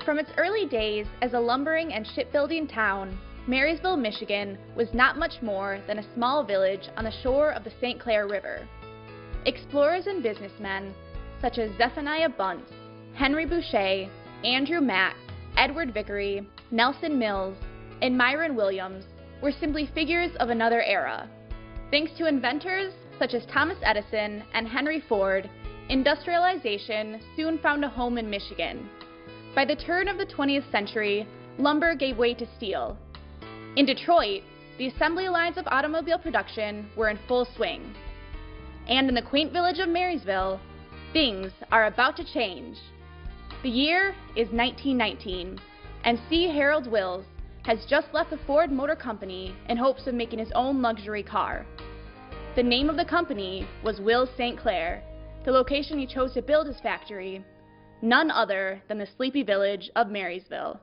From its early days as a lumbering and shipbuilding town, Marysville, Michigan was not much more than a small village on the shore of the St. Clair River. Explorers and businessmen such as Zephaniah Bunce, Henry Boucher, Andrew Mack, Edward Vickery, Nelson Mills, and Myron Williams were simply figures of another era. Thanks to inventors such as Thomas Edison and Henry Ford, industrialization soon found a home in Michigan. By the turn of the 20th century, lumber gave way to steel. In Detroit, the assembly lines of automobile production were in full swing. And in the quaint village of Marysville, things are about to change. The year is 1919, and C. Harold Wills has just left the Ford Motor Company in hopes of making his own luxury car. The name of the company was Wills St. Clair, the location he chose to build his factory, none other than the sleepy village of Marysville.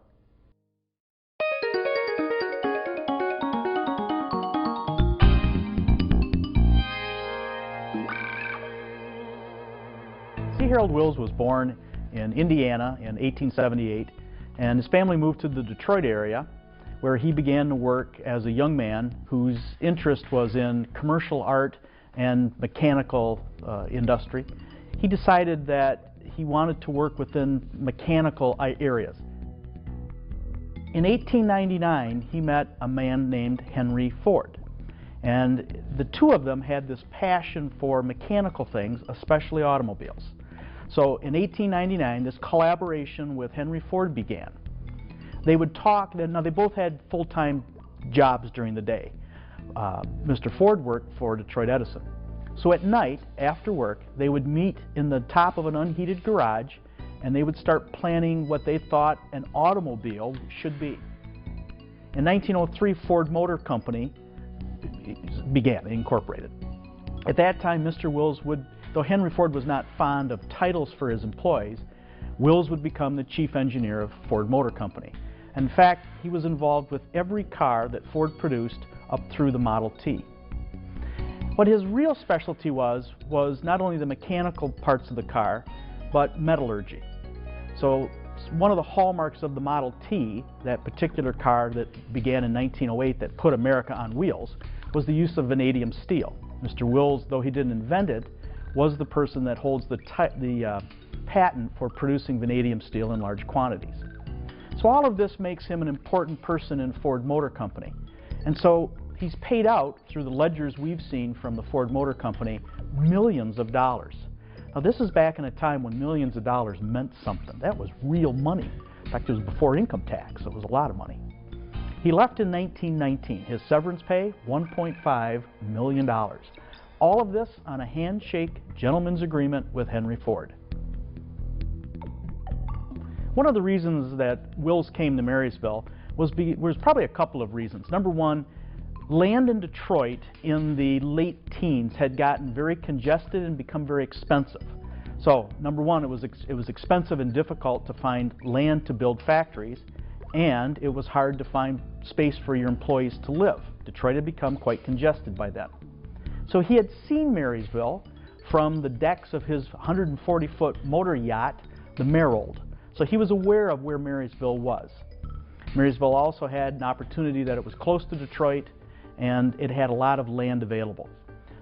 C. Harold Wills was born in Indiana in 1878, and his family moved to the Detroit area, where he began to work as a young man whose interest was in commercial art and mechanical industry. He decided that he wanted to work within mechanical areas. In 1899, he met a man named Henry Ford, and the two of them had this passion for mechanical things, especially automobiles. So in 1899, this collaboration with Henry Ford began. They would talk, now they both had full-time jobs during the day. Mr. Ford worked for Detroit Edison. So at night, after work, they would meet in the top of an unheated garage, and they would start planning what they thought an automobile should be. In 1903, Ford Motor Company began, incorporated. At that time, Mr. Wills would, though Henry Ford was not fond of titles for his employees, Wills would become the chief engineer of Ford Motor Company. In fact, he was involved with every car that Ford produced up through the Model T. What his real specialty was not only the mechanical parts of the car, but metallurgy. So one of the hallmarks of the Model T, that particular car that began in 1908 that put America on wheels, was the use of vanadium steel. Mr. Wills, though he didn't invent it, was the person that holds the patent for producing vanadium steel in large quantities. So all of this makes him an important person in Ford Motor Company. And so he's paid out, through the ledgers we've seen from the Ford Motor Company, millions of dollars. Now this is back in a time when millions of dollars meant something. That was real money. In fact, it was before income tax, so it was a lot of money. He left in 1919. His severance pay, $1.5 million. All of this on a handshake gentleman's agreement with Henry Ford. One of the reasons that Wills came to Marysville was probably a couple of reasons. Number one, land in Detroit in the late teens had gotten very congested and become very expensive. So, number one, it was expensive and difficult to find land to build factories, and it was hard to find space for your employees to live. Detroit had become quite congested by then. So he had seen Marysville from the decks of his 140-foot motor yacht, the Merrill. So he was aware of where Marysville was. Marysville also had an opportunity that it was close to Detroit, and it had a lot of land available.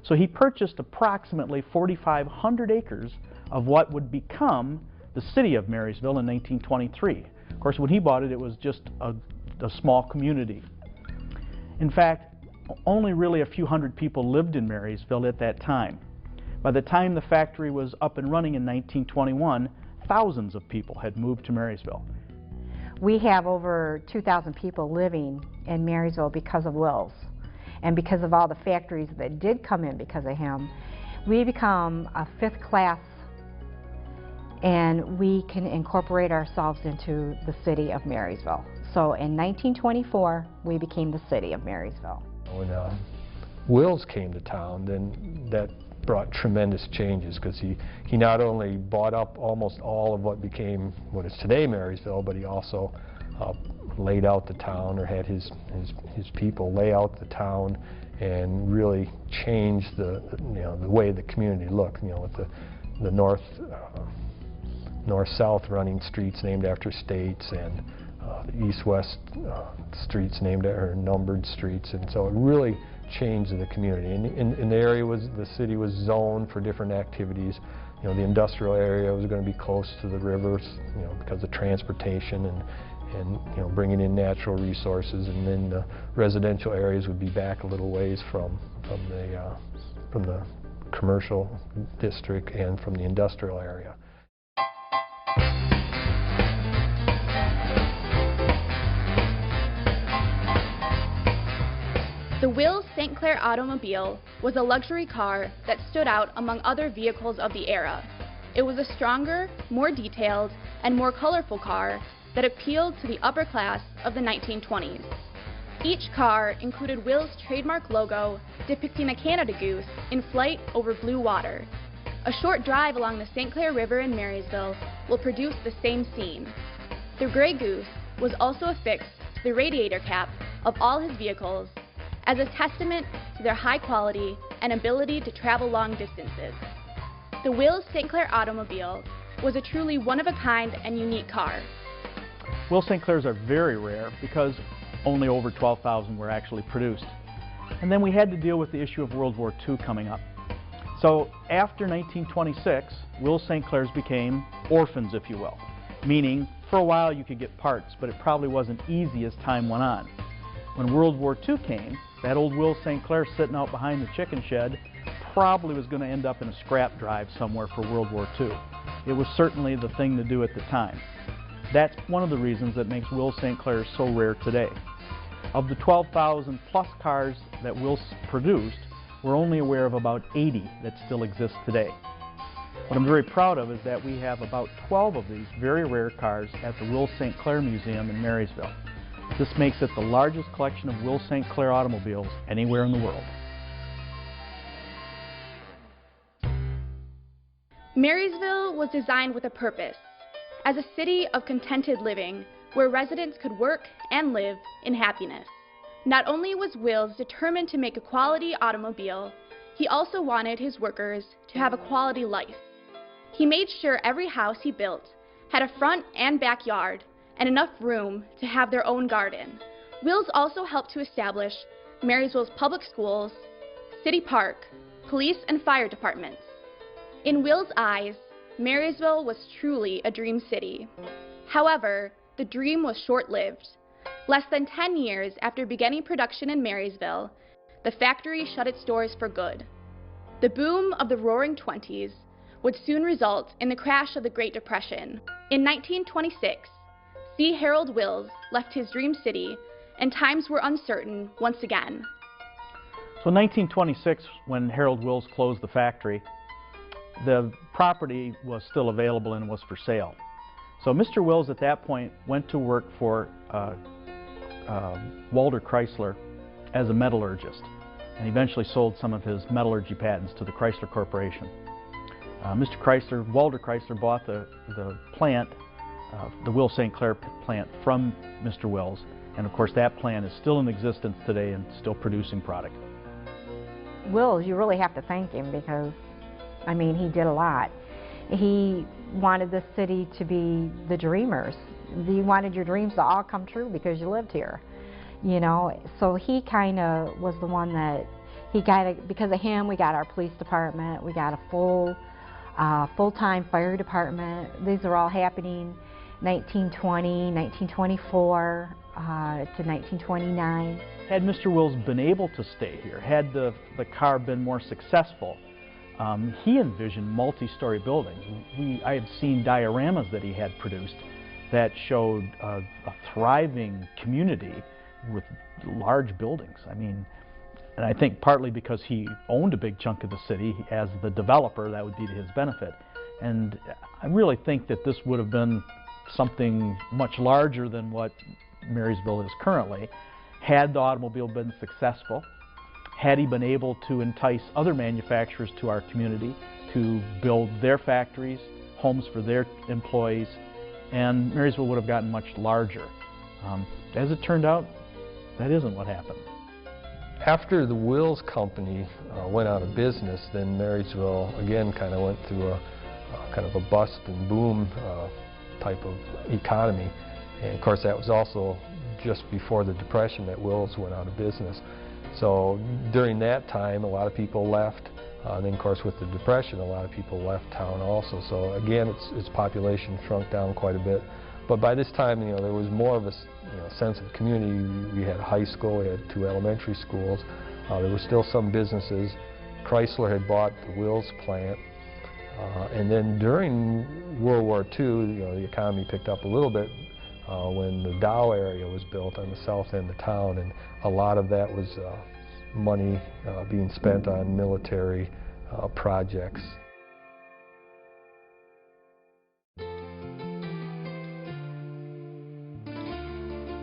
So he purchased approximately 4,500 acres of what would become the city of Marysville in 1923. Of course, when he bought it, it was just a small community. In fact, only really a few hundred people lived in Marysville at that time. By the time the factory was up and running in 1921, thousands of people had moved to Marysville. We have over 2,000 people living in Marysville because of Wills. And because of all the factories that did come in because of him, we become a fifth class, and we can incorporate ourselves into the city of Marysville. So in 1924, we became the city of Marysville. When Wills came to town, then that brought tremendous changes, because he not only bought up almost all of what became what is today Marysville, but he also laid out the town, or had his people lay out the town and really change the way the community looked. With the north north-south running streets named after states, and east-west streets named or numbered streets, and so it really changed the community. And the area the city was zoned for different activities. You know, the industrial area was going to be close to the rivers, you know, because of transportation and you know, bringing in natural resources, and then the residential areas would be back a little ways from the commercial district and from the industrial area. The Wills St. Clair automobile was a luxury car that stood out among other vehicles of the era. It was a stronger, more detailed, and more colorful car that appealed to the upper class of the 1920s. Each car included Wills' trademark logo depicting a Canada goose in flight over blue water. A short drive along the St. Clair River in Marysville will produce the same scene. The gray goose was also affixed to the radiator cap of all his vehicles as a testament to their high quality and ability to travel long distances. The Wills St. Clair automobile was a truly one-of-a-kind and unique car. Wills St. Clairs are very rare because only over 12,000 were actually produced. And then we had to deal with the issue of World War II coming up. So after 1926, Wills St. Clairs became orphans, if you will, meaning for a while you could get parts, but it probably wasn't easy as time went on. When World War II came, that old Wills St. Clair sitting out behind the chicken shed probably was going to end up in a scrap drive somewhere for World War II. It was certainly the thing to do at the time. That's one of the reasons that makes Wills St. Clair so rare today. Of the 12,000 plus cars that Wills produced, we're only aware of about 80 that still exist today. What I'm very proud of is that we have about 12 of these very rare cars at the Wills St. Clair Museum in Marysville. This makes it the largest collection of Wills St. Clair automobiles anywhere in the world. Marysville was designed with a purpose, as a city of contented living where residents could work and live in happiness. Not only was Wills determined to make a quality automobile, he also wanted his workers to have a quality life. He made sure every house he built had a front and backyard and enough room to have their own garden. Wills also helped to establish Marysville's public schools, city park, police and fire departments. In Wills' eyes, Marysville was truly a dream city. However, the dream was short-lived. Less than 10 years after beginning production in Marysville, the factory shut its doors for good. The boom of the Roaring '20s would soon result in the crash of the Great Depression. In 1926, C. Harold Wills left his dream city, and times were uncertain once again. So in 1926, when Harold Wills closed the factory, the property was still available and was for sale. So Mr. Wills at that point went to work for Walter Chrysler as a metallurgist, and eventually sold some of his metallurgy patents to the Chrysler Corporation. Walter Chrysler bought the plant, the Wills St. Clair plant, from Mr. Wills, and of course that plant is still in existence today and still producing product. Wills, you really have to thank him because, I mean, he did a lot. He wanted the city to be the dreamers. You wanted your dreams to all come true because you lived here, you know. So he kind of was the one that because of him, we got our police department, we got a full-time fire department. These are all happening 1920, 1924 to 1929. Had Mr. Wills been able to stay here, had the car been more successful, he envisioned multi-story buildings. I had seen dioramas that he had produced that showed a thriving community with large buildings. I mean, and I think partly because he owned a big chunk of the city as the developer, that would be to his benefit. And I really think that this would have been something much larger than what Marysville is currently, had the automobile been successful, had he been able to entice other manufacturers to our community to build their factories, homes for their employees, and Marysville would have gotten much larger. As it turned out, that isn't what happened. After the Wills Company went out of business, then Marysville again kind of went through kind of a bust and boom type of economy. And of course that was also just before the Depression that Wills went out of business. So during that time a lot of people left. Then of course with the Depression a lot of people left town also. So again its population shrunk down quite a bit. But by this time, there was more of a sense of community. We had a high school, we had 2 elementary schools. There were still some businesses. Chrysler had bought the Wills plant. And then during World War II, the economy picked up a little bit when the Dow area was built on the south end of town, and a lot of that was money being spent on military projects.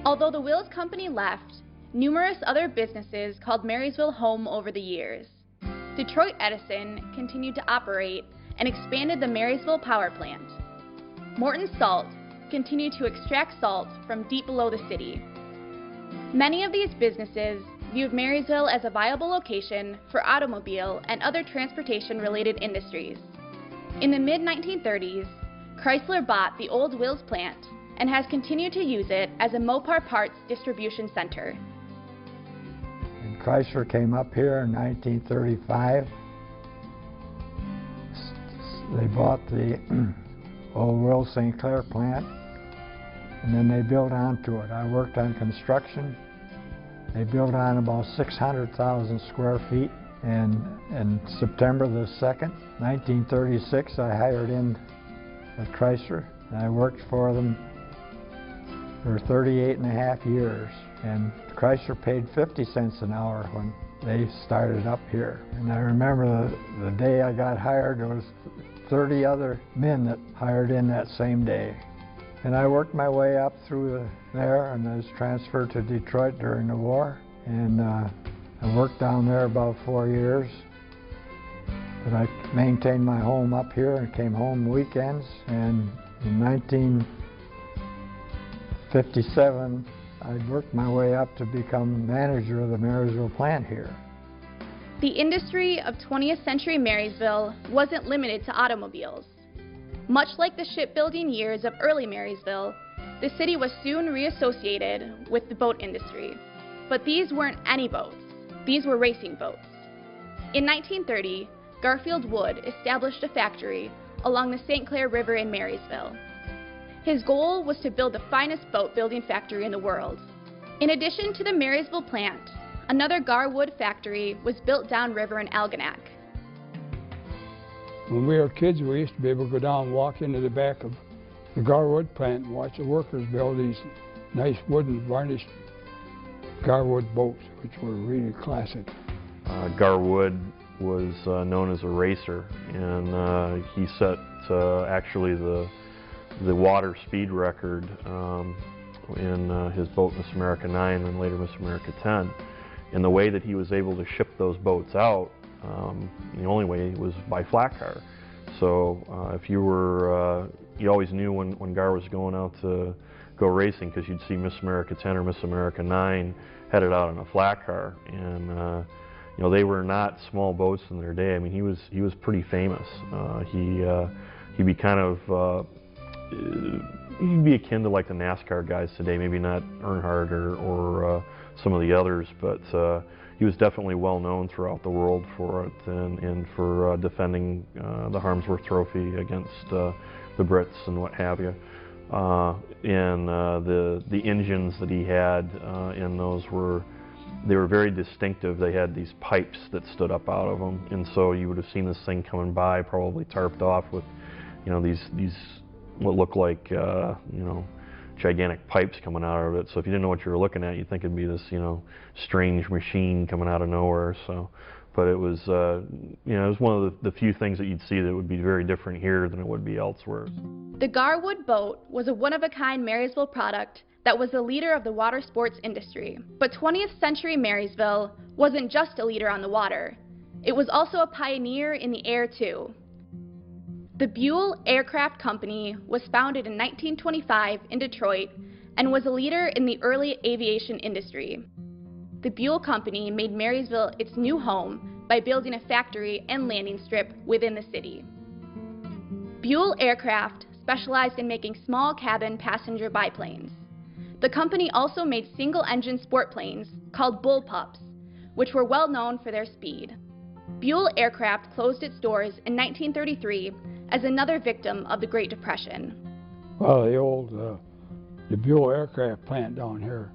Although the Wills Company left, numerous other businesses called Marysville home over the years. Detroit Edison continued to operate and expanded the Marysville power plant. Morton Salt continued to extract salt from deep below the city. Many of these businesses viewed Marysville as a viable location for automobile and other transportation-related industries. In the mid-1930s, Chrysler bought the old Wills plant and has continued to use it as a Mopar parts distribution center. And Chrysler came up here in 1935. They bought the old Wills St. Clair plant, and then they built onto it. I worked on construction. They built on about 600,000 square feet, and in September the 2nd, 1936, I hired in at Chrysler, and I worked for them for 38.5 years, and Chrysler paid 50 cents an hour when they started up here. And I remember the day I got hired, there was 30 other men that hired in that same day. And I worked my way up through there, and I was transferred to Detroit during the war, and I worked down there about 4 years. But I maintained my home up here and came home weekends, and in 1957 I worked my way up to become manager of the Marysville plant here. The industry of 20th century Marysville wasn't limited to automobiles. Much like the shipbuilding years of early Marysville, the city was soon reassociated with the boat industry. But these weren't any boats. These were racing boats. In 1930, Garfield Wood established a factory along the St. Clair River in Marysville. His goal was to build the finest boat building factory in the world. In addition to the Marysville plant, another Garwood factory was built downriver in Algonac. When we were kids, we used to be able to go down and walk into the back of the Garwood plant and watch the workers build these nice wooden varnished Garwood boats, which were really classic. Garwood was known as a racer, and he set actually the water speed record in his boat Miss America 9 and later Miss America 10. And the way that he was able to ship those boats out, the only way was by flat car. So if you were, you always knew when Gar was going out to go racing, because you'd see Miss America 10 or Miss America 9 headed out in a flat car. And you know, they were not small boats in their day. I mean, he was pretty famous. He'd be kind of he'd be akin to like the NASCAR guys today, maybe not Earnhardt or some of the others, but he was definitely well known throughout the world for it and for defending the Harmsworth Trophy against the Brits and what have you. And the engines that he had in those were very distinctive. They had these pipes that stood up out of them, and so you would have seen this thing coming by, probably tarped off with, you know, these what looked like you know, gigantic pipes coming out of it. So if you didn't know what you were looking at, you'd think it'd be this, you know, strange machine coming out of nowhere. So, but it was you know, it was one of the few things that you'd see that would be very different here than it would be elsewhere. The Garwood boat was a one-of-a-kind Marysville product that was the leader of the water sports industry. But 20th century Marysville wasn't just a leader on the water. It was also a pioneer in the air too. The Buell Aircraft Company was founded in 1925 in Detroit and was a leader in the early aviation industry. The Buell Company made Marysville its new home by building a factory and landing strip within the city. Buell Aircraft specialized in making small cabin passenger biplanes. The company also made single-engine sport planes called bullpups, which were well known for their speed. Buell Aircraft closed its doors in 1933 as another victim of the Great Depression. Well, the Buell Aircraft plant down here,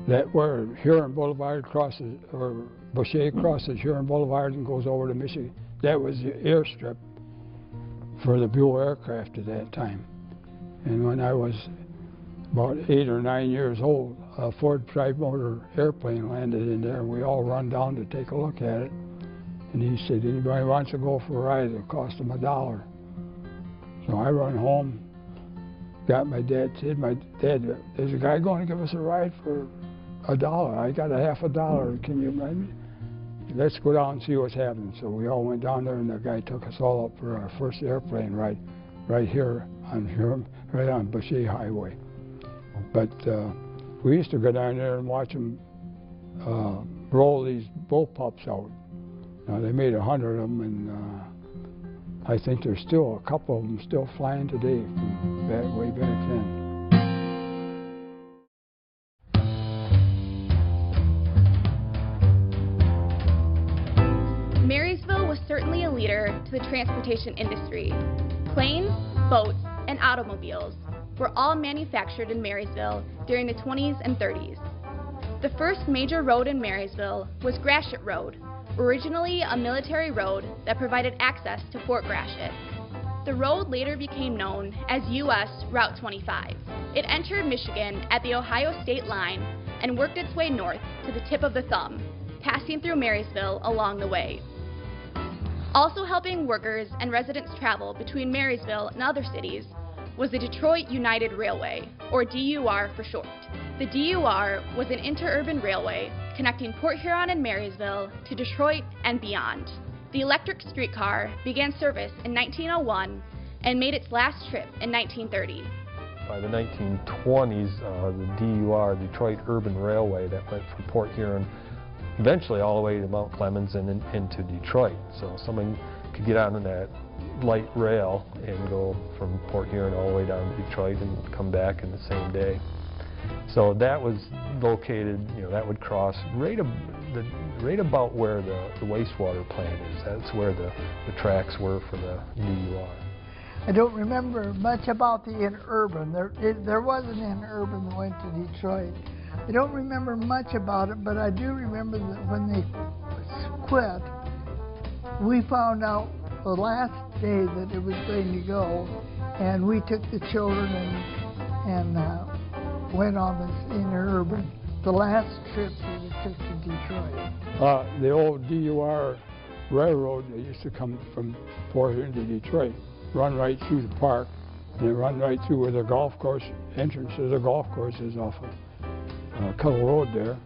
that where Huron Boulevard crosses, or Boucher crosses Huron Boulevard and goes over to Michigan, that was the airstrip for the Buell Aircraft at that time. And when I was about 8 or 9 years old, a Ford tri-motor airplane landed in there, and we all run down to take a look at it. And he said, anybody wants to go for a ride, it'll cost them $1. So I run home, got my dad, said, my dad, there's a guy going to give us a ride for $1. I got a half $1, can you ride me? Let's go down and see what's happening. So we all went down there, and the guy took us all up for our first airplane ride, right here on Boucher Highway. But we used to go down there and watch them roll these bullpups out. Now, they made 100 of them, and I think there's still a couple of them still flying today from way back then. Marysville was certainly a leader to the transportation industry. Planes, boats, and automobiles were all manufactured in Marysville during the 20s and 30s. The first major road in Marysville was Gratiot Road, originally a military road that provided access to Fort Gratiot. The road later became known as U.S. Route 25. It entered Michigan at the Ohio state line and worked its way north to the tip of the thumb, passing through Marysville along the way. Also helping workers and residents travel between Marysville and other cities was the Detroit United Railway, or DUR for short. The DUR was an interurban railway connecting Port Huron and Marysville to Detroit and beyond. The electric streetcar began service in 1901 and made its last trip in 1930. By the 1920s, the DUR, Detroit Urban Railway, that went from Port Huron eventually all the way to Mount Clemens and then into Detroit. So someone could get on that light rail and go from Port Huron all the way down to Detroit and come back in the same day. So that was located, that would cross right about where the wastewater plant is. That's where the tracks were for the DUR. I don't remember much about the interurban. There was an interurban that went to Detroit. I don't remember much about it, but I do remember that when they quit, we found out the last day that it was going to go, and we took the children and went on this interurban, the last trip that it took to Detroit. The old DUR railroad that used to come from Port Huron to Detroit, run right through the park, and then run right through where the golf course entrance to the golf course is off of Cuttle Road there.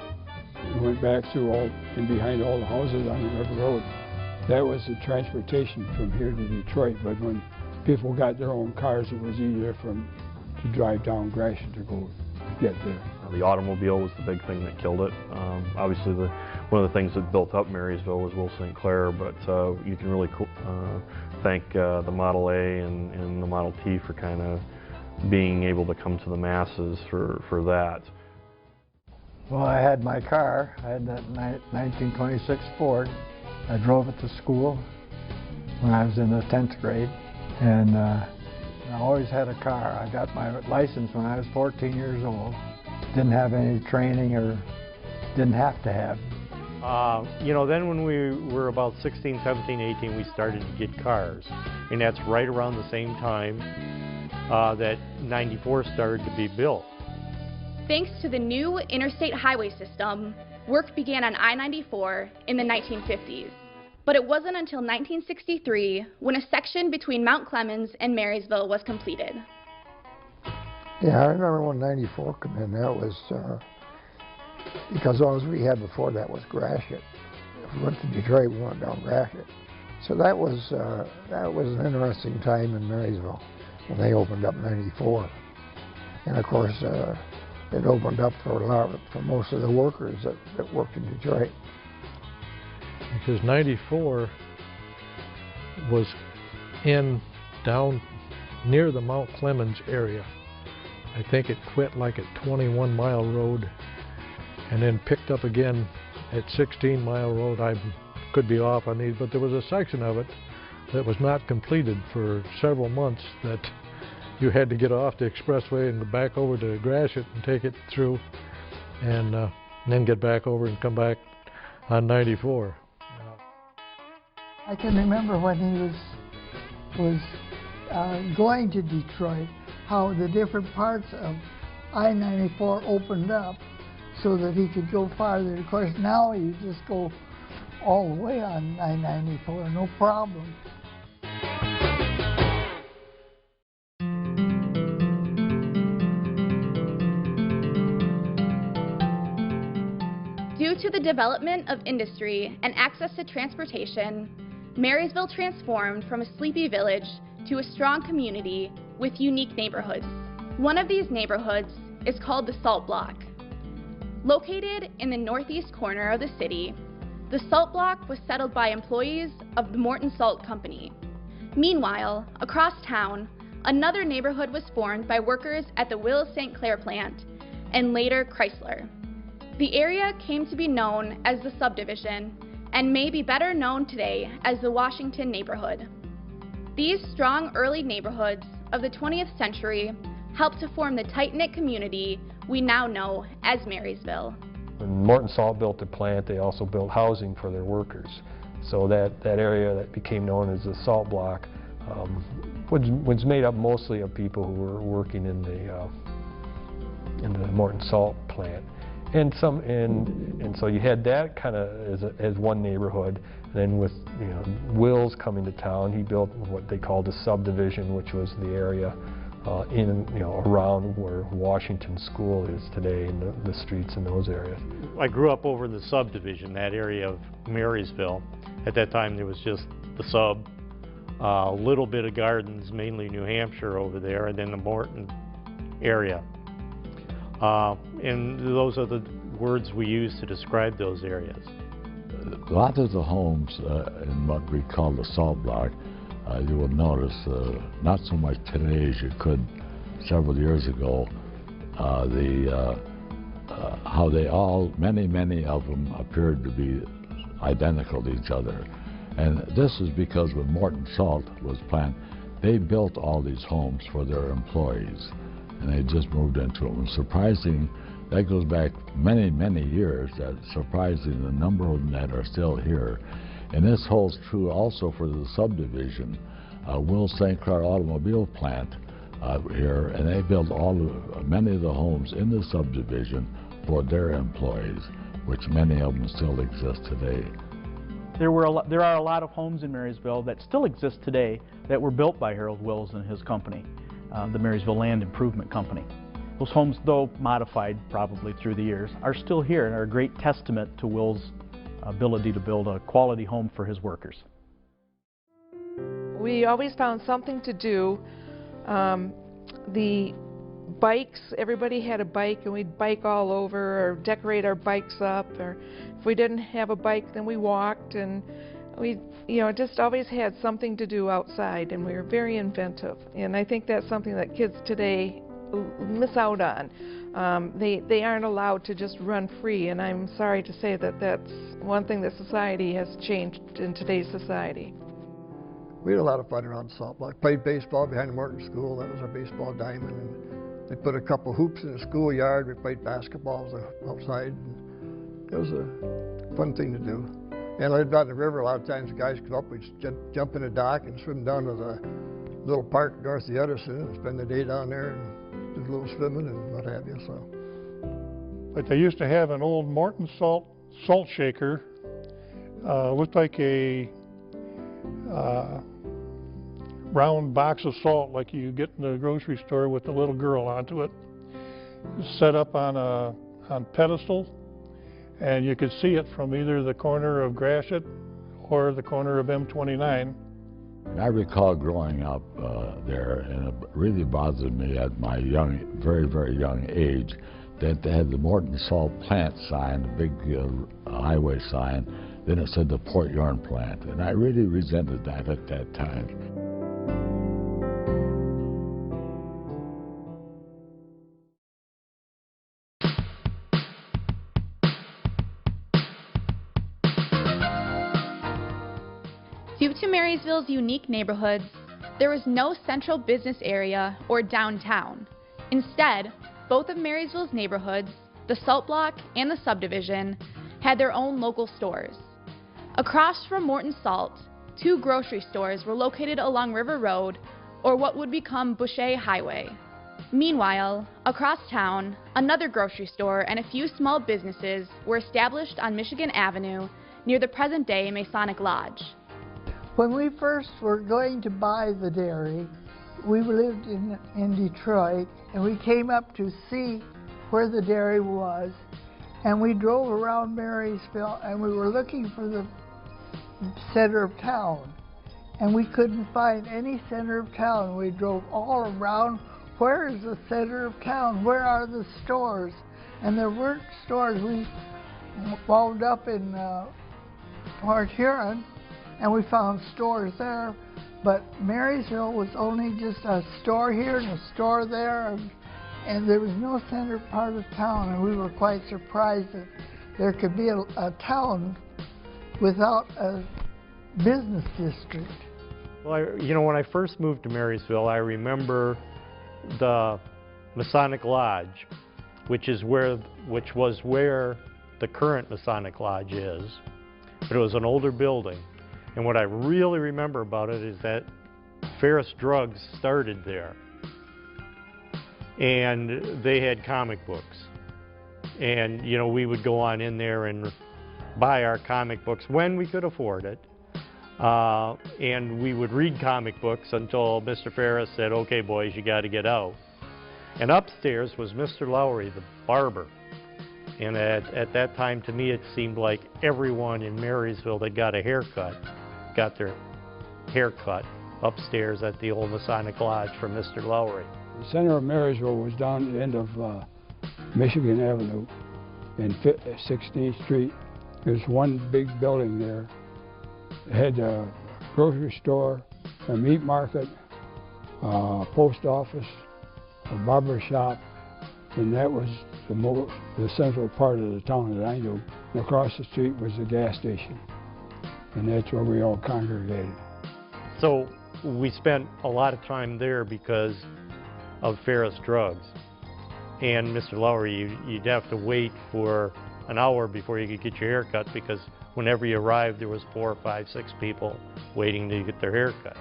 We went back through and behind all the houses on the River Road. That was the transportation from here to Detroit, but when people got their own cars, it was easier to drive down Gratiot to go get there. The automobile was the big thing that killed it. Obviously, one of the things that built up Marysville was Will St. Clair, but you can really thank the Model A and the Model T for kind of being able to come to the masses for that. Well, I had my car. I had that 1926 Ford. I drove it to school when I was in the 10th grade, and I always had a car. I got my license when I was 14 years old. Didn't have any training or didn't have to have. Then when we were about 16, 17, 18, we started to get cars. And that's right around the same time that 94 started to be built. Thanks to the new interstate highway system, work began on I-94 in the 1950s. But it wasn't until 1963 when a section between Mount Clemens and Marysville was completed. Yeah, I remember when 94 came in. That was because all we had before that was Gratiot. If we went to Detroit, we went down Gratiot. So that was an interesting time in Marysville when they opened up 94. And of course, it opened up for most of the workers that worked in Detroit. Because 94 was in down near the Mount Clemens area. I think it quit like at 21 Mile Road and then picked up again at 16 Mile Road. I could be off on these, but there was a section of it that was not completed for several months that you had to get off the expressway and go back over to Gratiot and take it through and then get back over and come back on 94. I can remember when he was going to Detroit, how the different parts of I-94 opened up so that he could go farther. Of course, now you just go all the way on I-94, no problem. Due to the development of industry and access to transportation, Marysville transformed from a sleepy village to a strong community with unique neighborhoods. One of these neighborhoods is called the Salt Block. Located in the northeast corner of the city, the Salt Block was settled by employees of the Morton Salt Company. Meanwhile, across town, another neighborhood was formed by workers at the Wills St. Clair plant and later Chrysler. The area came to be known as the subdivision and may be better known today as the Washington neighborhood. These strong early neighborhoods of the 20th century helped to form the tight-knit community we now know as Marysville. When Morton Salt built the plant, they also built housing for their workers. So that area that became known as the Salt Block was made up mostly of people who were working in the Morton Salt plant. And so you had that kind of as one neighborhood. And then with Wills coming to town, he built what they called a subdivision, which was the area around where Washington School is today, and the streets in those areas. I grew up over in the subdivision, that area of Marysville. At that time there was just the sub, a little bit of gardens, mainly New Hampshire over there, and then the Morton area. And those are the words we use to describe those areas. A lot of the homes in what we call the Salt Block, you will notice, not so much today as you could several years ago, how they all, many of them appeared to be identical to each other. And this is because when Morton Salt was planned, they built all these homes for their employees, and they just moved into them. Surprising, that goes back many years, that surprising the number of them that are still here. And this holds true also for the subdivision. Wills St. Clair automobile plant here, and they built many of the homes in the subdivision for their employees, which many of them still exist today. There are a lot of homes in Marysville that still exist today that were built by Harold Wills and his company, the Marysville Land Improvement Company. Those homes, though modified probably through the years, are still here and are a great testament to Wills' ability to build a quality home for his workers. We always found something to do. The bikes, everybody had a bike, and we'd bike all over or decorate our bikes up, or if we didn't have a bike, then we walked, and we just always had something to do outside, and we were very inventive. And I think that's something that kids today miss out on. They aren't allowed to just run free, and I'm sorry to say that that's one thing that society has changed in today's society. We had a lot of fun around the Salt Block. Played baseball behind the Morton School. That was our baseball diamond. And they put a couple hoops in the schoolyard. We played basketball outside. And it was a fun thing to do. And I lived on the river. A lot of times the guys come up, we'd jump in the dock and swim down to the little park north of Edison and spend the day down there and do a little swimming and what have you. So. But they used to have an old Morton salt shaker. Looked like a round box of salt like you get in the grocery store with the little girl onto it. Set up on a pedestal, and you could see it from either the corner of Gratiot or the corner of M29. I recall growing up there, and it really bothered me at my very young age, that they had the Morton Salt plant sign, the big highway sign. Then it said the Port Yarn plant, and I really resented that at that time. Due to Marysville's unique neighborhoods, there was no central business area or downtown. Instead, both of Marysville's neighborhoods, the Salt Block and the subdivision, had their own local stores. Across from Morton Salt, 2 grocery stores were located along River Road, or what would become Boucher Highway. Meanwhile, across town, another grocery store and a few small businesses were established on Michigan Avenue near the present-day Masonic Lodge. When we first were going to buy the dairy, we lived in Detroit, and we came up to see where the dairy was, and we drove around Marysville, and we were looking for the center of town, and we couldn't find any center of town. We drove all around. Where is the center of town? Where are the stores? And there weren't stores. We wound up in Port Huron, and we found stores there, but Marysville was only just a store here and a store there, and there was no center part of town, and we were quite surprised that there could be a town without a business district. Well, when I first moved to Marysville, I remember the Masonic Lodge, which was where the current Masonic Lodge is, but it was an older building. And what I really remember about it is that Ferris Drugs started there. And they had comic books. And, we would go on in there and buy our comic books when we could afford it. And we would read comic books until Mr. Ferris said, "Okay, boys, you got to get out." And upstairs was Mr. Lowry, the barber. And at that time, to me, it seemed like everyone in Marysville that got a haircut got their haircut upstairs at the old Masonic Lodge from Mr. Lowry. The center of Marysville was down the end of Michigan Avenue in 16th Street. There's one big building there. It had a grocery store, a meat market, a post office, a barber shop, and that was the central part of the town that I knew. And across the street was the gas station, and that's where we all congregated. So we spent a lot of time there because of Ferris Drugs. And Mr. Lowry, you'd have to wait for an hour before you could get your hair cut, because whenever you arrived, there was 4, 5, 6 people waiting to get their hair cut.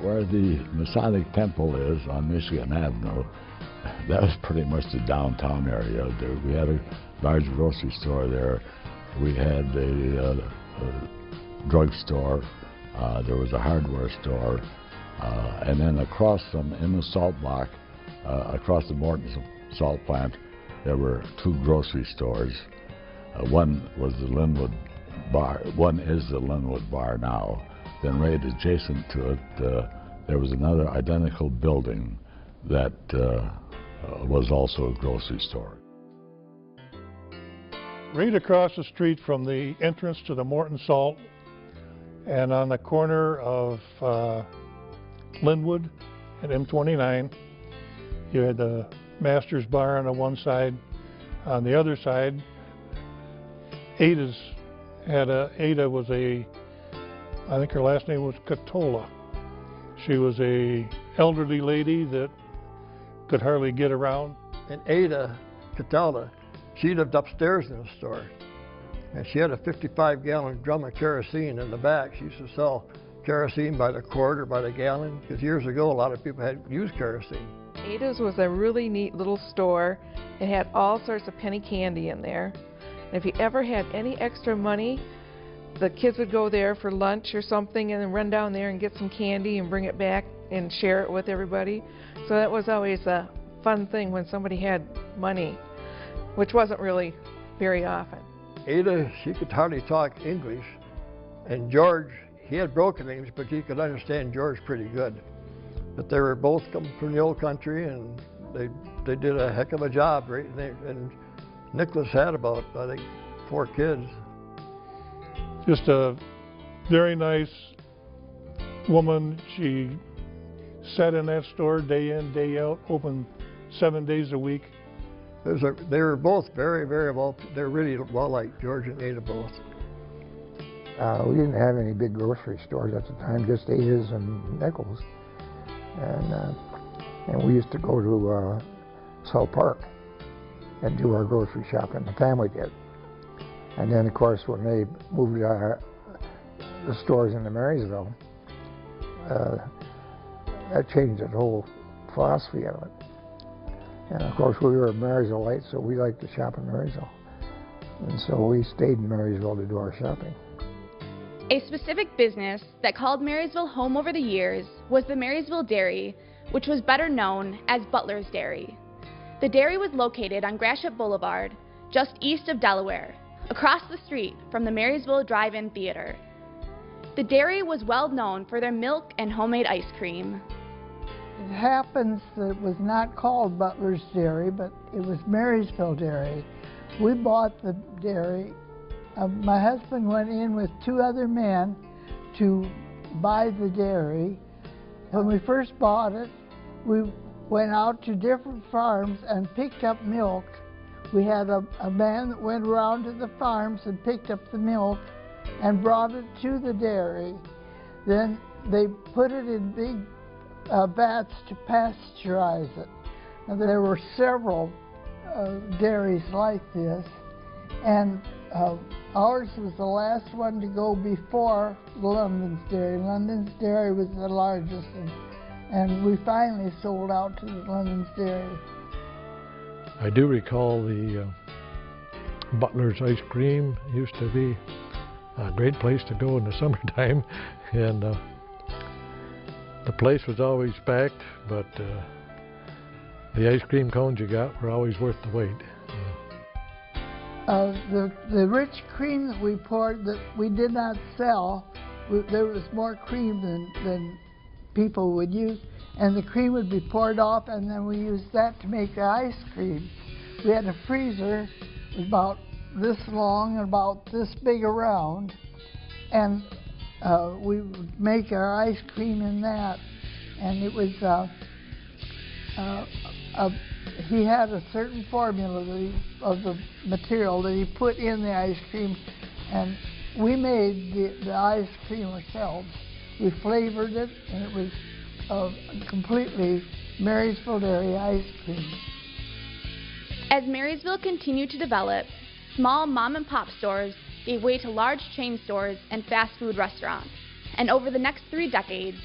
Where the Masonic Temple is on Michigan Avenue, that was pretty much the downtown area. We had a large grocery store there. We had a drugstore. There was a hardware store. And then across from, in the salt block, across the Morton salt plant, there were 2 grocery stores. One was the Linwood Bar. One is the Linwood Bar now. Then right adjacent to it, there was another identical building that was also a grocery store. Right across the street from the entrance to the Morton Salt, and on the corner of Linwood and M29, you had the Master's Bar on the one side. On the other side, Ada was I think her last name was Catola. She was a elderly lady that could hardly get around. And Ada Catola, she lived upstairs in the store. And she had a 55-gallon drum of kerosene in the back. She used to sell kerosene by the quart or by the gallon, because years ago a lot of people had used kerosene. Ada's was a really neat little store. It had all sorts of penny candy in there. And if you ever had any extra money, the kids would go there for lunch or something and then run down there and get some candy and bring it back and share it with everybody. So that was always a fun thing when somebody had money, which wasn't really very often. Ada, she could hardly talk English, and George, he had broken English, but he could understand George pretty good. But they were both coming from the old country, and they did a heck of a job, right? And Nicholas had about, I think, 4 kids. Just a very nice woman. She sat in that store day in, day out, open 7 days a week. They were both very, very well, they're really well liked, George and Ada both. We didn't have any big grocery stores at the time, just Ada's and Nichols. And we used to go to South Park and do our grocery shopping. The family did. And then, of course, when they moved the stores into Marysville, that changed the whole philosophy of it. And of course, we were Marysvilleites, so we liked to shop in Marysville. And so we stayed in Marysville to do our shopping. A specific business that called Marysville home over the years was the Marysville Dairy, which was better known as Butler's Dairy. The dairy was located on Gratiot Boulevard, just east of Delaware, across the street from the Marysville Drive-In Theater. The dairy was well known for their milk and homemade ice cream. It happens that it was not called Butler's Dairy, but it was Marysville Dairy. We bought the dairy. My husband went in with 2 other men to buy the dairy. When we first bought it, we went out to different farms and picked up milk. We had a man that went around to the farms and picked up the milk and brought it to the dairy. Then they put it in big vats to pasteurize it. And there were several dairies like this, and ours was the last one to go before London's Dairy. London's Dairy was the largest, and we finally sold out to London's Dairy. I do recall the Butler's ice cream used to be a great place to go in the summertime, and the place was always packed, but the ice cream cones you got were always worth the wait. The rich cream that we poured that we did not sell, there was more cream than people would use, and the cream would be poured off, and then we used that to make the ice cream. We had a freezer about this long and about this big around, and we would make our ice cream in that. And it was he had a certain formula of the material that he put in the ice cream, and we made the ice cream ourselves. We flavored it, and it was completely Marysville Dairy ice cream. As Marysville continued to develop, small mom-and-pop stores gave way to large chain stores and fast food restaurants. And over the next 3 decades,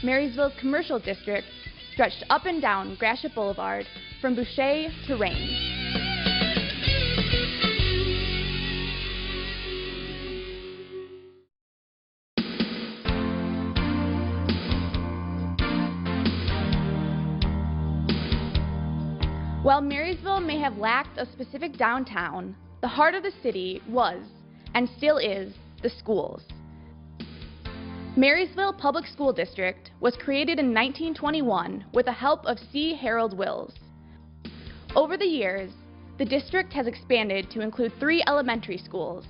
Marysville's commercial district stretched up and down Gratiot Boulevard from Boucher to Range. While Marysville may have lacked a specific downtown, the heart of the city was, and still is, the schools. Marysville Public School District was created in 1921 with the help of C. Harold Wills. Over the years, the district has expanded to include 3 elementary schools: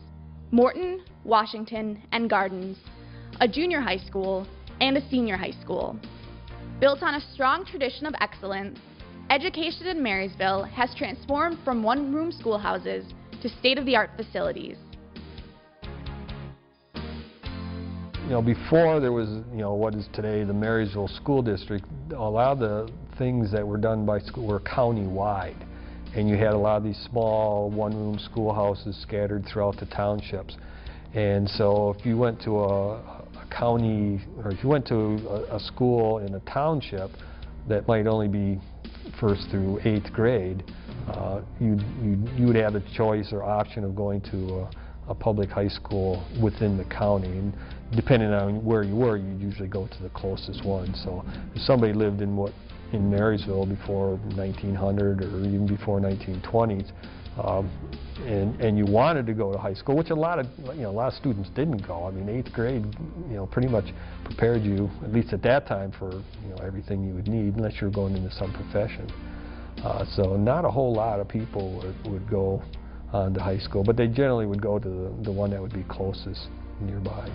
Morton, Washington, and Gardens, a junior high school, and a senior high school. Built on a strong tradition of excellence, education in Marysville has transformed from one-room schoolhouses to state-of-the-art facilities. You know, before there was, what is today the Marysville School District, a lot of the things that were done by school were county-wide. And you had a lot of these small one-room schoolhouses scattered throughout the townships. And so if you went to a county, or if you went to a school in a township that might only be 1st through 8th grade, you would have the choice or option of going to a public high school within the county. And depending on where you were, you'd usually go to the closest one. So if somebody lived in Marysville before 1900 or even before 1920s, and you wanted to go to high school, which a lot of students didn't go. I mean, 8th grade, pretty much prepared you, at least at that time, for everything you would need, unless you were going into some profession. So not a whole lot of people would go on to high school, but they generally would go to the one that would be closest nearby.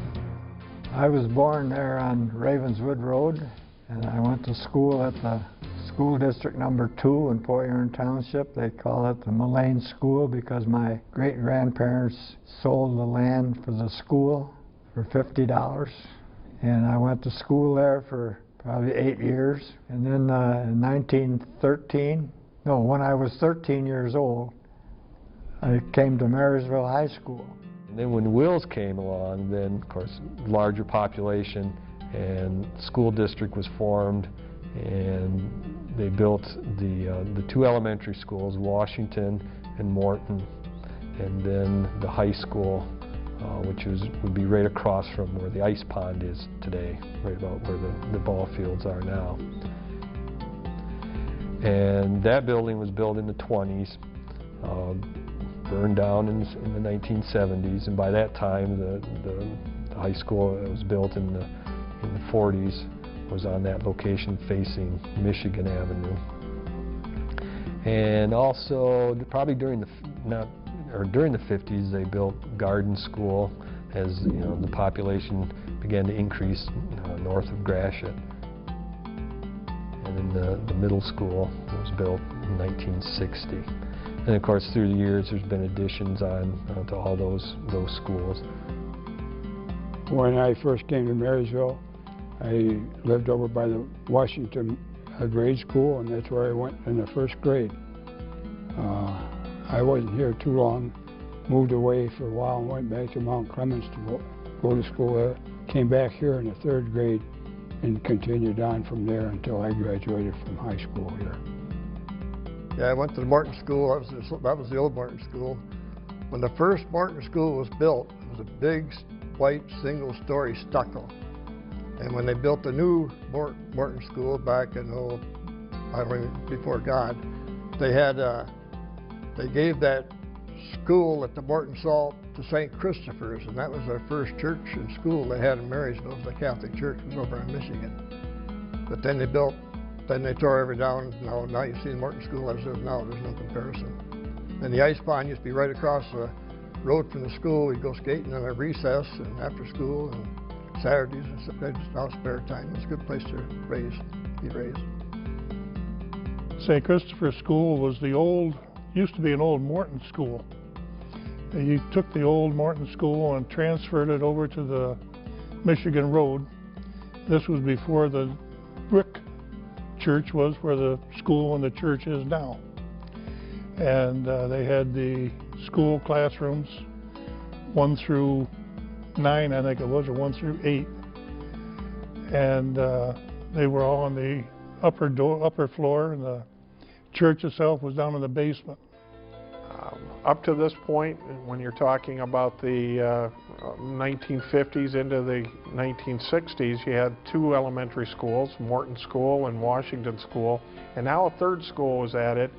I was born there on Ravenswood Road, and I went to school at the School District number 2 in Fort Ewing Township. They call it the Mullane School because my great-grandparents sold the land for the school, for $50. And I went to school there for probably 8 years. And then in 1913, no, when I was 13 years old, I came to Marysville High School. And then when Wills came along, then of course larger population and school district was formed, and they built the two elementary schools, Washington and Morton, and then the high school, which would be right across from where the ice pond is today, right about where the ball fields are now. And that building was built in the 20s, burned down in the 1970s, and by that time the high school that was built in the 40s was on that location facing Michigan Avenue. And also probably during the 50s they built Garden School as the population began to increase north of Gratiot. And then the middle school was built in 1960. And of course through the years there's been additions on to all those schools. When I first came to Marysville, I lived over by the Washington grade school, and that's where I went in the first grade. I wasn't here too long, moved away for a while and went back to Mount Clemens to go to school there. Came back here in the third grade and continued on from there until I graduated from high school here. Yeah, I went to the Morton School. That was the old Morton School. When the first Morton School was built, it was a big white single-story stucco. And when they built the new Morton School back in before God, they gave that school at the Morton Salt to St. Christopher's, and that was their first church and school they had in Marysville. It was the Catholic Church. It was over in Michigan. But then they tore everything down. Now you see the Morton School as it is now. There's no comparison. And the ice pond used to be right across the road from the school. We'd go skating in our recess and after school and Saturdays and stuff. Just our spare time. It was a good place to be raised. St. Christopher's School was used to be an old Morton School. You took the old Morton School and transferred it over to the Michigan Road. This was before the brick church was where the school and the church is now. And they had the school classrooms 1 through 9, I think it was, or 1 through 8. And they were all on the upper floor, and the church itself was down in the basement. Up to this point, when you're talking about the 1950s into the 1960s, you had 2 elementary schools, Morton School and Washington School, and now a 3rd school was added,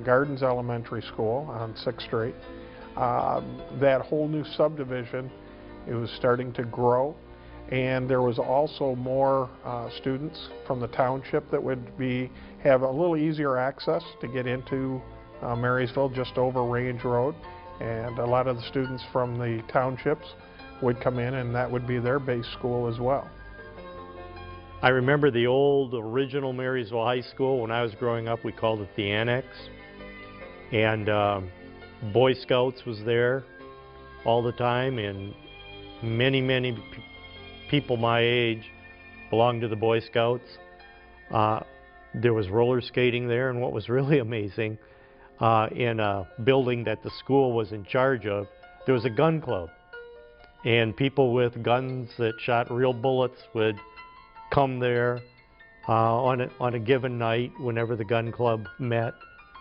Gardens Elementary School on 6th Street. That whole new subdivision, it was starting to grow, and there was also more students from the township that would have a little easier access to get into Marysville, just over Range Road, and a lot of the students from the townships would come in, and that would be their base school as well. I remember the old original Marysville High School. When I was growing up, we called it the Annex, and Boy Scouts was there all the time, and many people my age belonged to the Boy Scouts. There was roller skating there, and what was really amazing, in a building that the school was in charge of, there was a gun club. And people with guns that shot real bullets would come there on a given night whenever the gun club met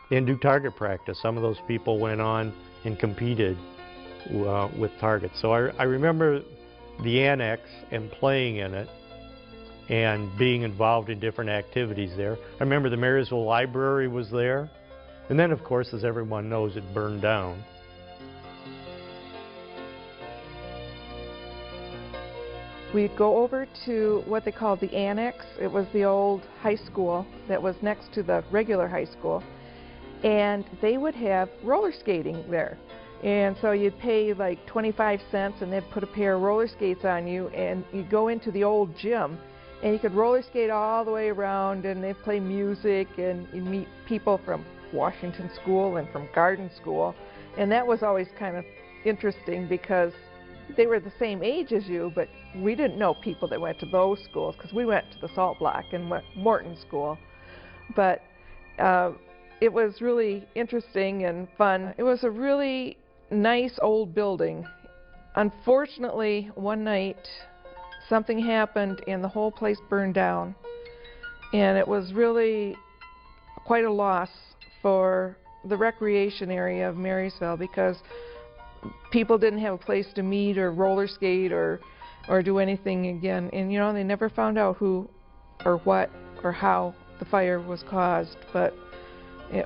and do target practice. Some of those people went on and competed with targets. So I remember the Annex and playing in it and being involved in different activities there. I remember the Marysville Library was there. And then, of course, as everyone knows, it burned down. We'd go over to what they called the Annex. It was the old high school that was next to the regular high school. And they would have roller skating there. And so you'd pay like 25 cents and they'd put a pair of roller skates on you, and you'd go into the old gym and you could roller skate all the way around, and they'd play music, and you'd meet people from Washington School and from Garden School. And that was always kind of interesting because they were the same age as you, but we didn't know people that went to those schools because we went to the Salt Block and Morton School. But it was really interesting and fun. It was a really nice old building. Unfortunately, one night something happened and the whole place burned down. And it was really quite a loss for the recreation area of Marysville because people didn't have a place to meet or roller skate or do anything again. And you know, they never found out who or what or how the fire was caused, but it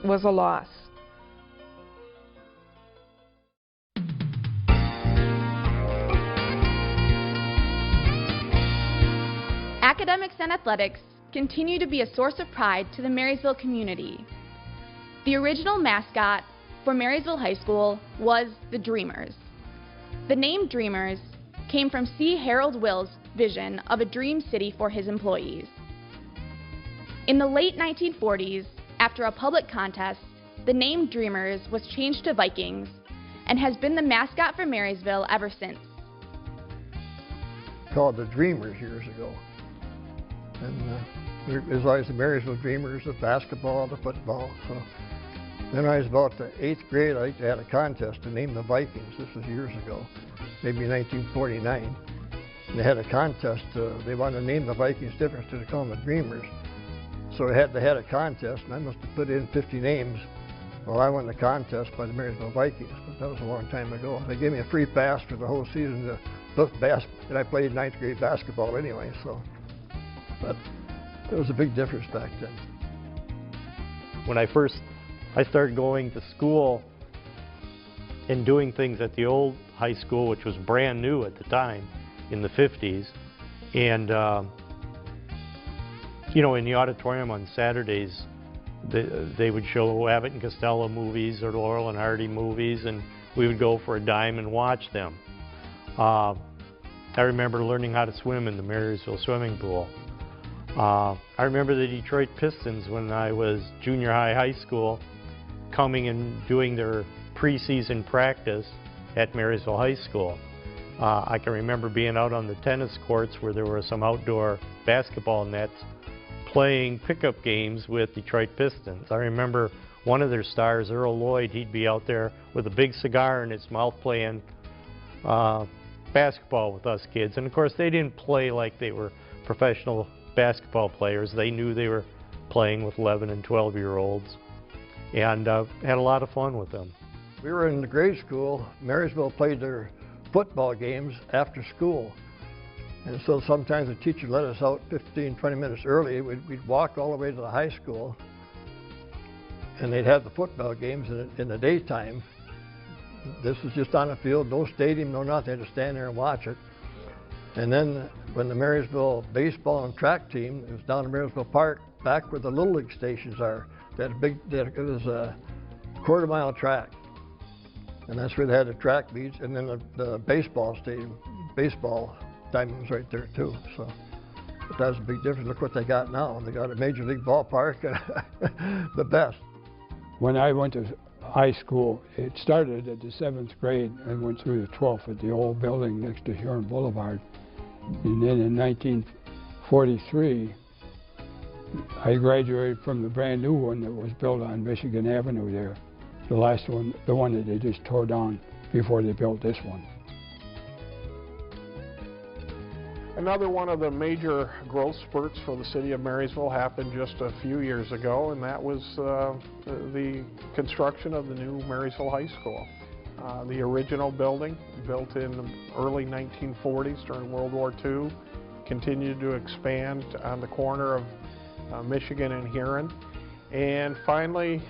was a loss. Academics and athletics continue to be a source of pride to the Marysville community. The original mascot for Marysville High School was the Dreamers. The name Dreamers came from C. Harold Will's vision of a dream city for his employees. In the late 1940s, after a public contest, the name Dreamers was changed to Vikings and has been the mascot for Marysville ever since. Called the Dreamers years ago. And there's always the Marysville Dreamers, the basketball, the football. So then I was about the 8th grade, I had a contest to name the Vikings. This was years ago, maybe 1949. And they had a contest, they wanted to name the Vikings different instead of calling them the Dreamers. So they had a contest, and I must have put in 50 names. Well, I won the contest by the Marysville Vikings, but that was a long time ago. They gave me a free pass for the whole season to look basketball, and I played 9th grade basketball anyway, so. But there was a big difference back then. When I started going to school and doing things at the old high school, which was brand new at the time in the 50s, and you know, in the auditorium on Saturdays, they would show Abbott and Costello movies or Laurel and Hardy movies, and we would go for a dime and watch them. I remember learning how to swim in the Marysville swimming pool. I remember the Detroit Pistons when I was junior high school coming and doing their preseason practice at Marysville High School. I can remember being out on the tennis courts where there were some outdoor basketball nets playing pickup games with Detroit Pistons. I remember one of their stars, Earl Lloyd, he'd be out there with a big cigar in his mouth playing basketball with us kids. And of course they didn't play like they were professional basketball players. They knew they were playing with 11 and 12-year-olds and had a lot of fun with them. We were in the grade school. Marysville played their football games after school. And so sometimes the teacher let us out 15, 20 minutes early. We'd walk all the way to the high school, and they'd have the football games in the daytime. This was just on the field, no stadium, no nothing. They had to stand there and watch it. And then when the Marysville baseball and track team, it was down in Marysville Park, back where the Little League stations are. It was a quarter-mile track. And that's where they had the track meets, and then the baseball stadium, baseball diamond was right there too. So, but that was a big difference. Look what they got now. They got a major league ballpark, the best. When I went to high school, it started at the 7th grade and went through the 12th at the old building next to Huron Boulevard. And then in 1943, I graduated from the brand new one that was built on Michigan Avenue there. The last one, the one that they just tore down before they built this one. Another one of the major growth spurts for the city of Marysville happened just a few years ago, and that was the construction of the new Marysville High School. The original building, built in the early 1940s during World War II, continued to expand on the corner of Michigan and Huron. And finally,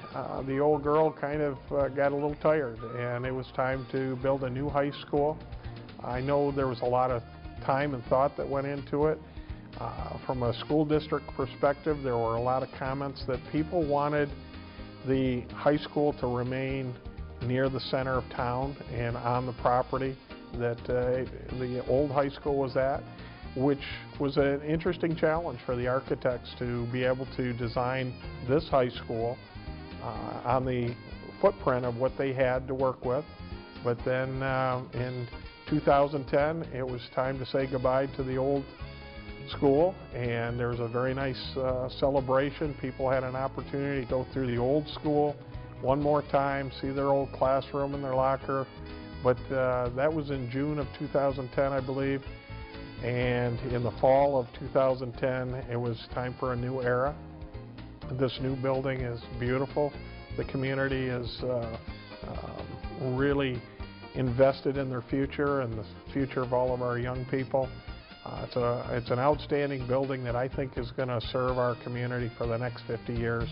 the old girl kind of got a little tired, and it was time to build a new high school. I know there was a lot of time and thought that went into it. From a school district perspective, there were a lot of comments that people wanted the high school to remain near the center of town and on the property that the old high school was at, which was an interesting challenge for the architects to be able to design this high school on the footprint of what they had to work with. But then in 2010, it was time to say goodbye to the old school, and there was a very nice celebration. People had an opportunity to go through the old school one more time, see their old classroom and their locker. But that was in June of 2010, I believe. And in the fall of 2010, it was time for a new era. This new building is beautiful. The community is really invested in their future and the future of all of our young people. It's an outstanding building that I think is going to serve our community for the next 50 years.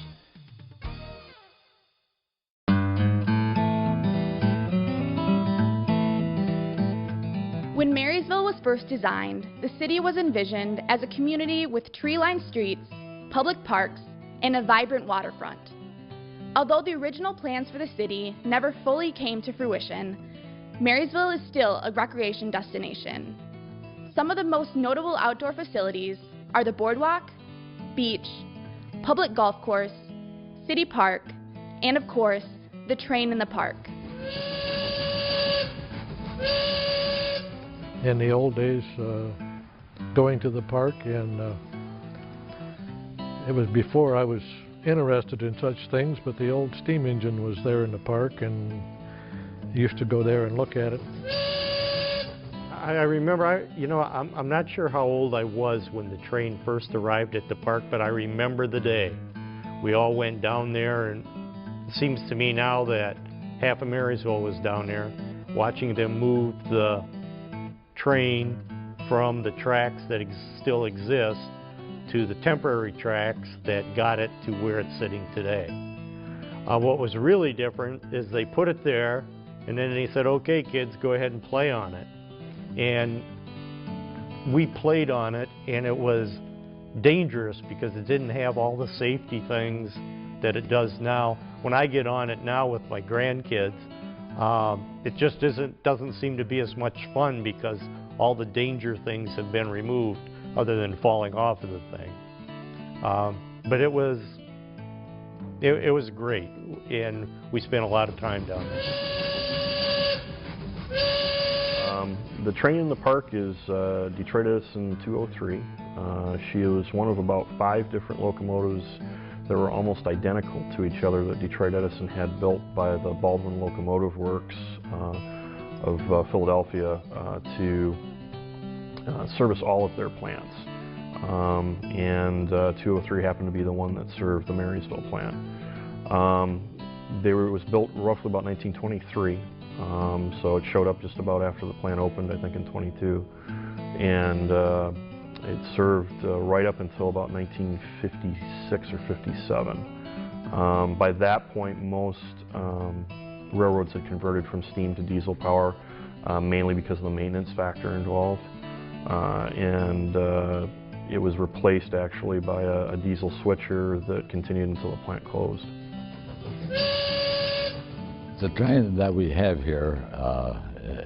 When Marysville was first designed, the city was envisioned as a community with tree-lined streets, public parks, and a vibrant waterfront. Although the original plans for the city never fully came to fruition, Marysville is still a recreation destination. Some of the most notable outdoor facilities are the boardwalk, beach, public golf course, city park, and of course, the train in the park. In the old days, going to the park, and it was before I was interested in such things, but the old steam engine was there in the park, and I used to go there and look at it. I remember, I'm not sure how old I was when the train first arrived at the park, but I remember the day. We all went down there, and it seems to me now that half of Marysville was down there, watching them move the train from the tracks that still exist to the temporary tracks that got it to where it's sitting today. What was really different is they put it there, and then they said, okay kids, go ahead and play on it. And we played on it, and it was dangerous because it didn't have all the safety things that it does now. When I get on it now with my grandkids, it just doesn't seem to be as much fun because all the danger things have been removed other than falling off of the thing. But it was great, and we spent a lot of time down there. The train in the park is Detroit Edison 203. She was one of about 5 different locomotives that were almost identical to each other that Detroit Edison had built by the Baldwin Locomotive Works of Philadelphia to service all of their plants. And 203 happened to be the one that served the Marysville plant. It was built roughly about 1923, so it showed up just about after the plant opened, I think in 22. And it served right up until about 1956 or 57. By that point, most railroads had converted from steam to diesel power, mainly because of the maintenance factor involved. It was replaced actually by a diesel switcher that continued until the plant closed. The train that we have here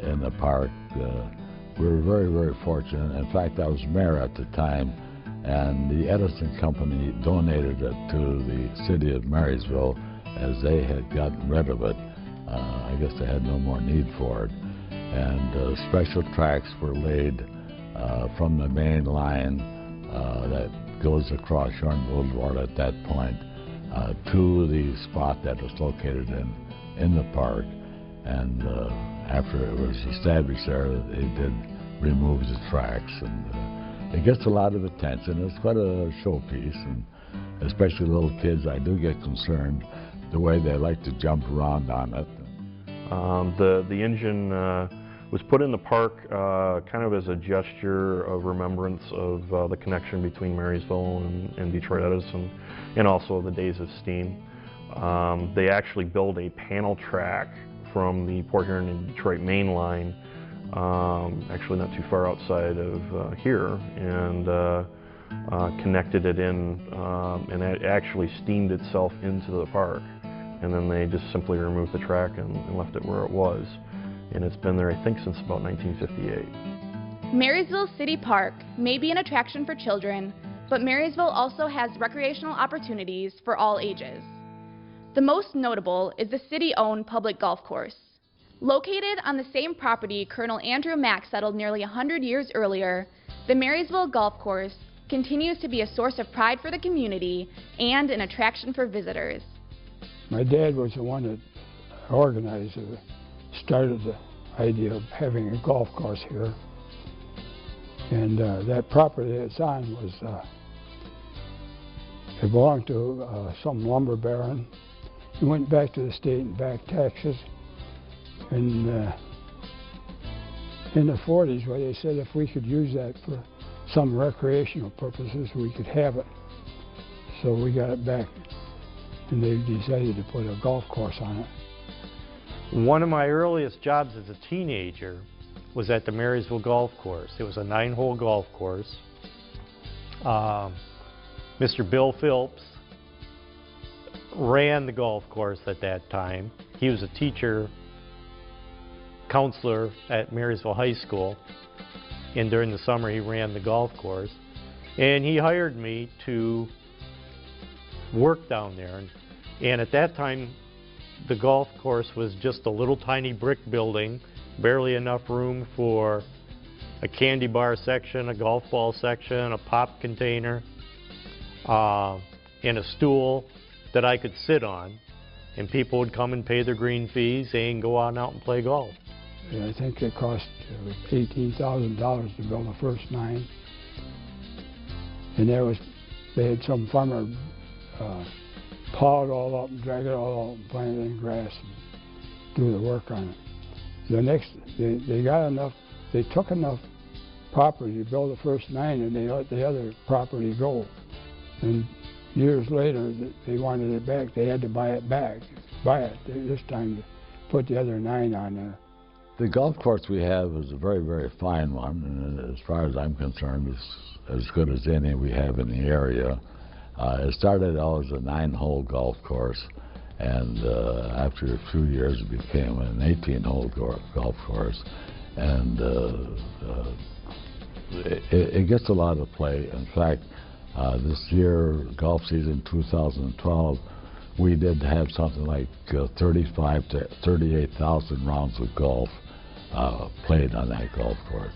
in the park, we're very, very fortunate. In fact, I was mayor at the time, and the Edison Company donated it to the city of Marysville as they had gotten rid of it. I guess they had no more need for it. And special tracks were laid from the main line that goes across Shorn Boulevard at that point to the spot that was located in the park. And after it was established there, they did remove the tracks, and it gets a lot of attention. It's quite a showpiece, and especially little kids, I do get concerned the way they like to jump around on it. The engine was put in the park kind of as a gesture of remembrance of the connection between Marysville and Detroit Edison, and also the days of steam. They actually built a panel track from the Port Huron and Detroit main line, actually not too far outside of here, and connected it in, and it actually steamed itself into the park. And then they just simply removed the track and left it where it was. And it's been there, I think, since about 1958. Marysville City Park may be an attraction for children, but Marysville also has recreational opportunities for all ages. The most notable is the city-owned public golf course. Located on the same property Colonel Andrew Mack settled nearly 100 years earlier, the Marysville Golf Course continues to be a source of pride for the community and an attraction for visitors. My dad was the one that organized it, started the idea of having a golf course here. And that property it's on was, it belonged to some lumber baron. He went back to the state and back taxes. And in the 40s, where they said if we could use that for some recreational purposes, we could have it. So we got it back, and they decided to put a golf course on it. One of my earliest jobs as a teenager was at the Marysville Golf Course. It was a 9-hole golf course. Mr. Bill Phillips ran the golf course at that time. He was a teacher, counselor at Marysville High School, and during the summer he ran the golf course. And he hired me to work down there. And at that time, the golf course was just a little tiny brick building, barely enough room for a candy bar section, a golf ball section, a pop container, and a stool that I could sit on. And people would come and pay their green fees and go on out and play golf. And I think it cost $18,000 to build the first 9. And they had some farmer plow it all up and drag it all out and plant it in grass and do the work on it. They got enough, they took enough property to build the first 9, and they let the other property go. And years later, they wanted it back. They had to buy it back, this time to put the other 9 on there. The golf course we have is a very, very fine one, and as far as I'm concerned, it's as good as any we have in the area. It started out as a 9-hole golf course, and after a few years it became an 18-hole golf course. And it gets a lot of play. In fact, this year, golf season 2012, we did have something like 35 to 38,000 rounds of golf played on that golf course.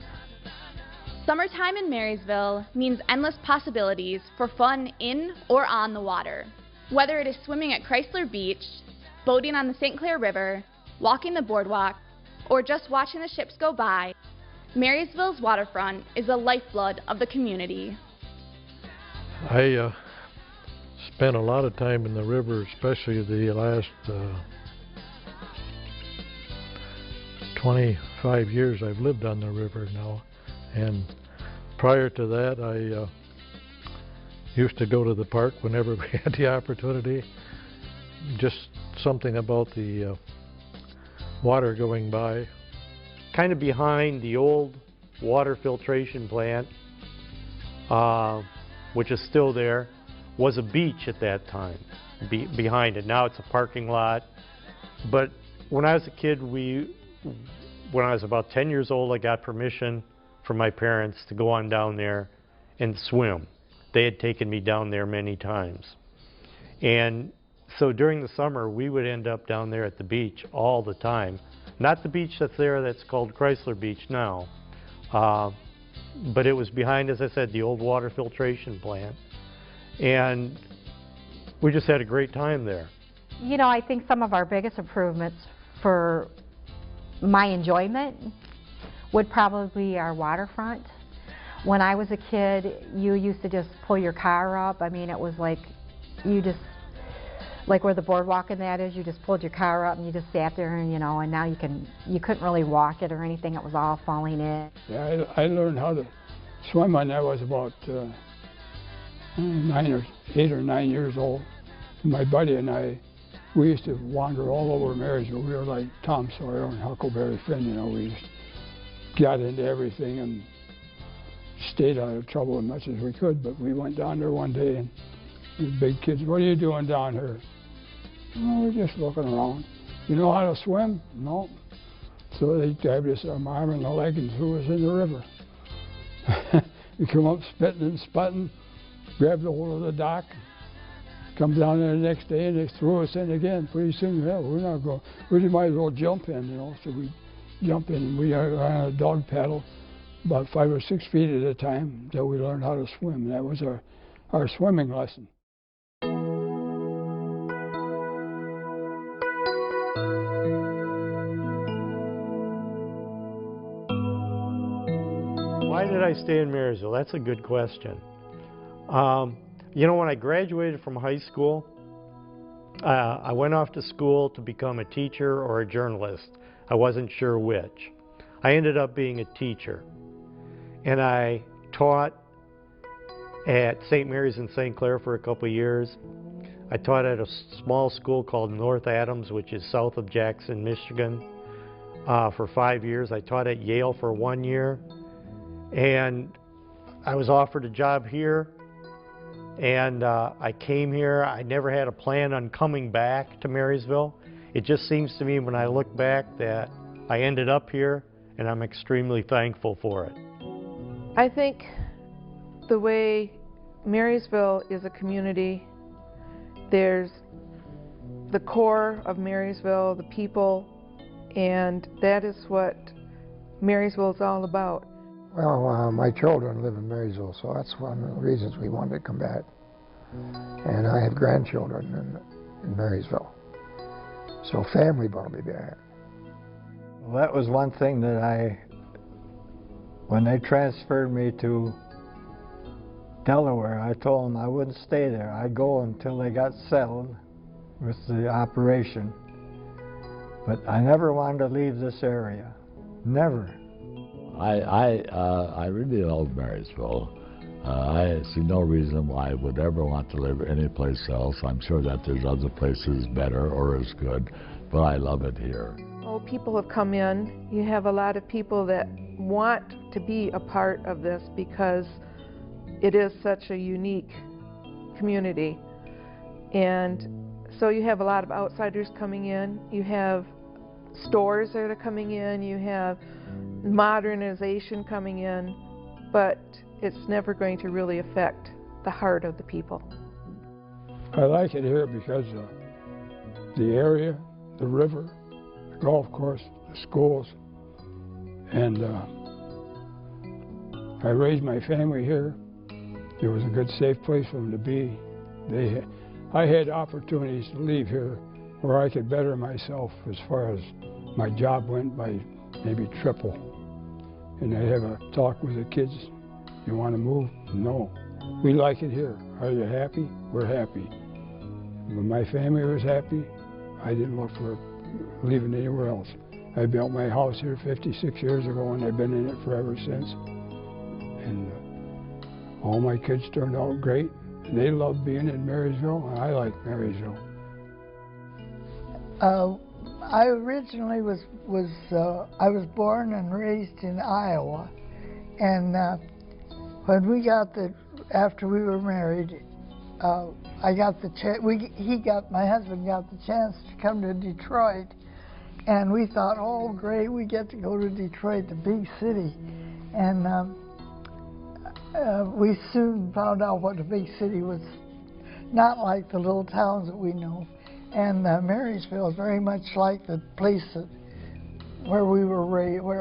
Summertime in Marysville means endless possibilities for fun in or on the water. Whether it is swimming at Chrysler Beach, boating on the St. Clair River, walking the boardwalk, or just watching the ships go by, Marysville's waterfront is the lifeblood of the community. I spent a lot of time in the river, especially the last 25 years I've lived on the river now. And prior to that, I used to go to the park whenever we had the opportunity. Just something about the water going by. Kind of behind the old water filtration plant, which is still there, was a beach at that time, behind it. Now it's a parking lot. But when I was a kid, when I was about 10 years old, I got permission from my parents to go on down there and swim. They had taken me down there many times. And so during the summer, we would end up down there at the beach all the time. Not the beach that's there that's called Chrysler Beach now, but it was behind, as I said, the old water filtration plant. And we just had a great time there. You know, I think some of our biggest improvements for my enjoyment would probably be our waterfront. When I was a kid, you used to just pull your car up. I mean, it was like you just, like where the boardwalk and that is, you just pulled your car up and you just sat there, and you now you couldn't really walk it or anything. It was all falling in. Yeah, I learned how to swim when I was about 8 or 9 years old. My buddy and I, we used to wander all over Marysville. We were like Tom Sawyer and Huckleberry Finn, we just got into everything and stayed out of trouble as much as we could. But we went down there one day, and the big kids, "What are you doing down here?" "Oh, we're just looking around." "You know how to swim?" "No." So they grabbed us an arm and a leg and threw us in the river. We come up spitting and sputting, grabbed a hold of the dock, Come down there the next day and they threw us in again. Pretty soon, hell, we're not going. We might as well jump in, you know. So we jump in and we are on a dog paddle about 5 or 6 feet at a time until we learned how to swim. That was our swimming lesson. Why did I stay in Marysville? That's a good question. You know, when I graduated from high school, I went off to school to become a teacher or a journalist. I wasn't sure which. I ended up being a teacher. And I taught at St. Mary's in St. Clair for a couple of years. I taught at a small school called North Adams, which is south of Jackson, Michigan, for 5 years. I taught at Yale for 1 year. And I was offered a job here. And I came here. I never had a plan on coming back to Marysville. It just seems to me when I look back that I ended up here, and I'm extremely thankful for it. I think the way Marysville is a community, there's the core of Marysville, the people, and that is what Marysville is all about. Well, my children live in Marysville, so that's one of the reasons we wanted to come back. And I have grandchildren in Marysville. So family brought me back. Well, that was one thing that when they transferred me to Delaware, I told them I wouldn't stay there. I'd go until they got settled with the operation. But I never wanted to leave this area. Never. I really love Marysville. I see no reason why I would ever want to live anyplace else. I'm sure that there's other places better or as good, but I love it here. Oh, people have come in. You have a lot of people that want to be a part of this because it is such a unique community. And so you have a lot of outsiders coming in. You have stores that are coming in. You have modernization coming in, but it's never going to really affect the heart of the people. I like it here because the area, the river, the golf course, the schools, and I raised my family here. It was a good, safe place for them to be. I had opportunities to leave here where I could better myself as far as my job went by maybe triple. And I have a talk with the kids. You want to move? No. We like it here. Are you happy? We're happy. When my family was happy, I didn't look for leaving anywhere else. I built my house here 56 years ago, and I've been in it forever since. And all my kids turned out great. They love being in Marysville, and I like Marysville. I originally was born and raised in Iowa, and when we got after we were married, I got the my husband got the chance to come to Detroit, and we thought, oh great, we get to go to Detroit, the big city, and we soon found out what a big city was not like the little towns that we know. And Marysville is very much like the place where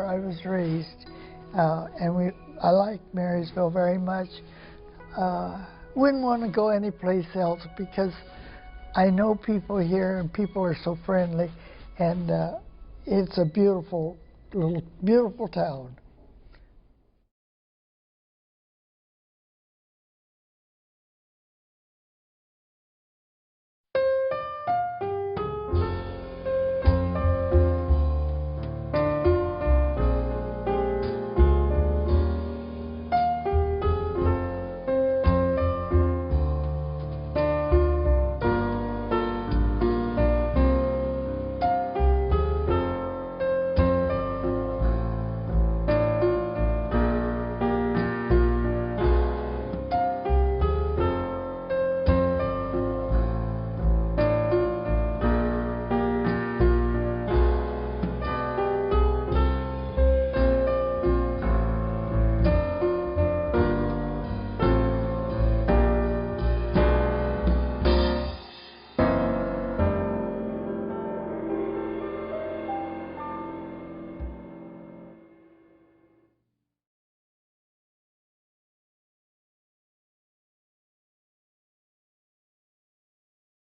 I was raised, and I like Marysville very much. Wouldn't want to go anyplace else because I know people here, and people are so friendly, and it's a beautiful town.